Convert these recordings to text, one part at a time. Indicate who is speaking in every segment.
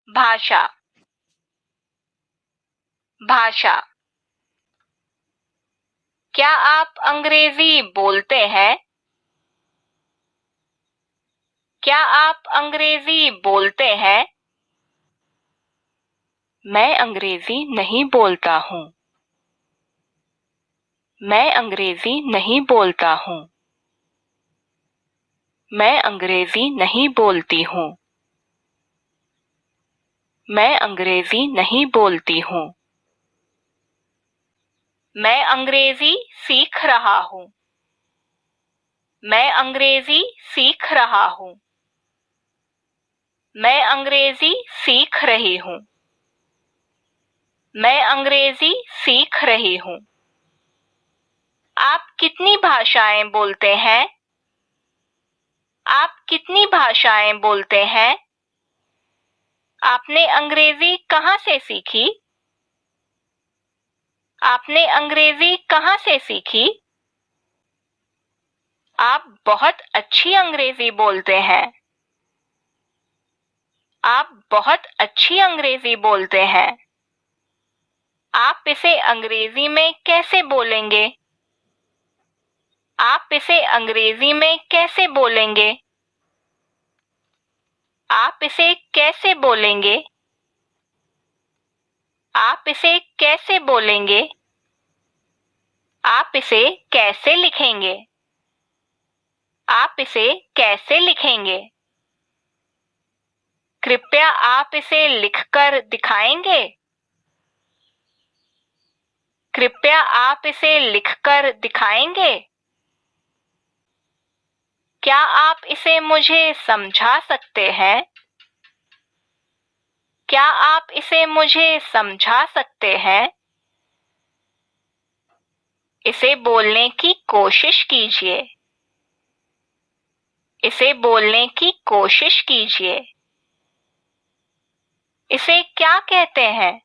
Speaker 1: भाषा, भाषा। क्या आप अंग्रेजी बोलते हैं? क्या आप अंग्रेजी बोलते हैं? मैं अंग्रेजी नहीं बोलता हूँ। मैं अंग्रेजी नहीं बोलता हूँ। मैं अंग्रेजी नहीं बोलती हूँ। मैं अंग्रेजी नहीं बोलती हूँ। मैं अंग्रेजी सीख रहा हूँ। मैं अंग्रेजी सीख रहा हूँ। मैं अंग्रेजी सीख रही हूँ। मैं अंग्रेजी सीख रही हूँ। आप कितनी भाषाएं बोलते हैं? आप कितनी भाषाएं बोलते हैं? आपने अंग्रेजी कहाँ से सीखी? आपने अंग्रेजी कहाँ से सीखी? आप बहुत अच्छी अंग्रेजी बोलते हैं। आप बहुत अच्छी अंग्रेजी बोलते हैं। आप इसे अंग्रेजी में कैसे बोलेंगे? आप इसे अंग्रेजी में कैसे बोलेंगे? आप इसे कैसे बोलेंगे? आप इसे कैसे बोलेंगे? आप इसे कैसे लिखेंगे? आप इसे कैसे लिखेंगे? कृपया आप इसे लिखकर दिखाएंगे? कृपया आप इसे लिखकर दिखाएंगे? क्या आप इसे मुझे समझा सकते हैं? क्या आप इसे मुझे समझा सकते हैं? इसे बोलने की कोशिश कीजिए। इसे बोलने की कोशिश कीजिए। इसे क्या कहते हैं?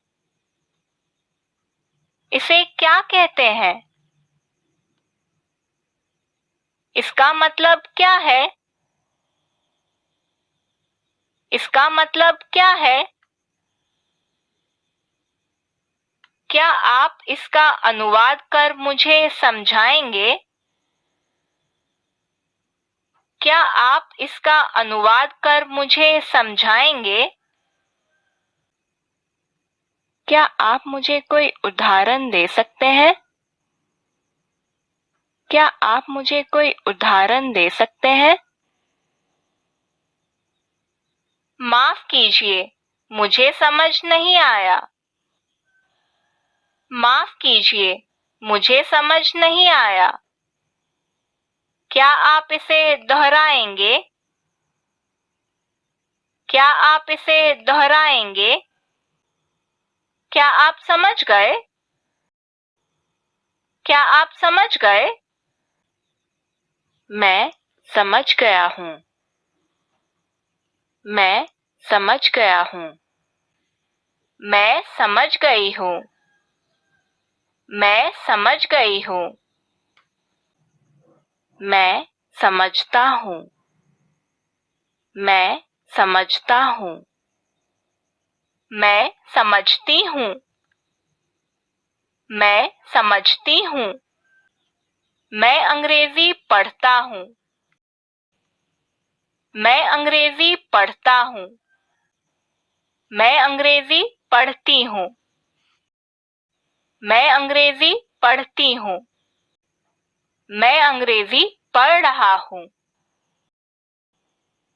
Speaker 1: इसे क्या कहते हैं? इसका मतलब क्या है? इसका मतलब क्या है? क्या आप इसका अनुवाद कर मुझे समझाएंगे? क्या आप इसका अनुवाद कर मुझे समझाएंगे? क्या आप मुझे कोई उदाहरण दे सकते हैं? क्या आप मुझे कोई उदाहरण दे सकते हैं? माफ कीजिए, मुझे समझ नहीं आया। माफ कीजिए, मुझे समझ नहीं आया। क्या आप इसे दोहराएंगे? क्या आप इसे दोहराएंगे? क्या आप समझ गए? क्या आप समझ गए? मैं समझ गया हूँ। मैं समझ गया हूँ। मैं समझ गई हूँ। मैं समझ गई हूँ। मैं समझता हूँ। मैं समझता हूँ। मैं समझती हूँ। मैं समझती हूँ। मैं अंग्रेजी पढ़ता हूँ। मैं अंग्रेजी पढ़ता हूँ। मैं अंग्रेजी पढ़ती हूँ। मैं अंग्रेजी पढ़ती हूँ। मैं अंग्रेजी पढ़ रहा हूँ।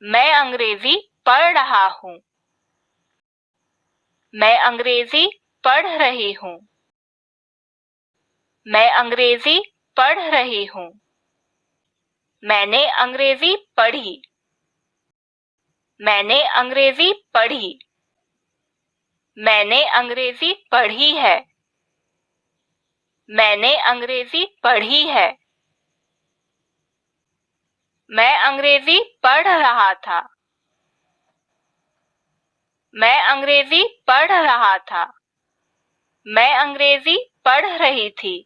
Speaker 1: मैं अंग्रेजी पढ़ रहा हूँ। मैं अंग्रेजी पढ़ रही हूँ। मैं अंग्रेजी पढ़ रही हूँ। मैंने अंग्रेजी पढ़ी। मैंने अंग्रेजी पढ़ी। मैंने अंग्रेजी पढ़ी है। मैंने अंग्रेजी पढ़ी है। मैं अंग्रेजी पढ़ रहा था। मैं अंग्रेजी पढ़ रहा था। मैं अंग्रेजी पढ़ रही थी।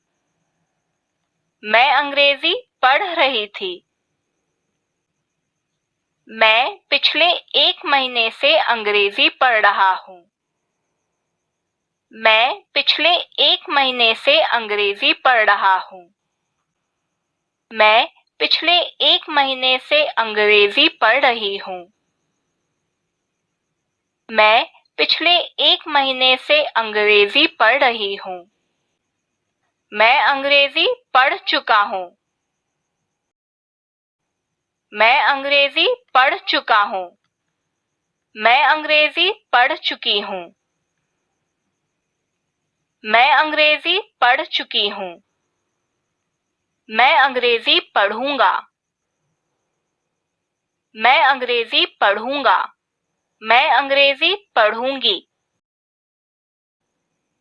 Speaker 1: मैं अंग्रेजी पढ़ रही थी। मैं पिछले 1 महीने से अंग्रेजी पढ़ रहा हूँ। मैं पिछले 1 महीने से अंग्रेजी पढ़ रहा हूँ। मैं पिछले 1 महीने से अंग्रेजी पढ़ रही हूँ। मैं पिछले 1 महीने से अंग्रेजी पढ़ रही हूँ। मैं अंग्रेजी पढ़ चुका हूँ। मैं अंग्रेजी पढ़ चुका हूँ। मैं अंग्रेजी पढ़ चुकी हूँ। मैं अंग्रेजी पढ़ चुकी हूँ। मैं अंग्रेजी पढ़ूंगा। मैं अंग्रेजी पढ़ूंगा। मैं अंग्रेजी पढ़ूंगी।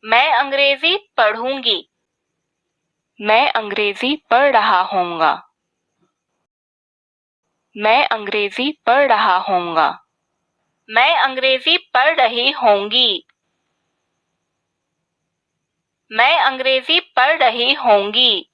Speaker 1: मैं अंग्रेजी पढ़ूंगी। मैं अंग्रेजी पढ़ रहा हूँगा। मैं अंग्रेजी पढ़ रहा हूँगा। मैं अंग्रेजी पढ़ रही होंगी। मैं अंग्रेजी पढ़ रही होंगी।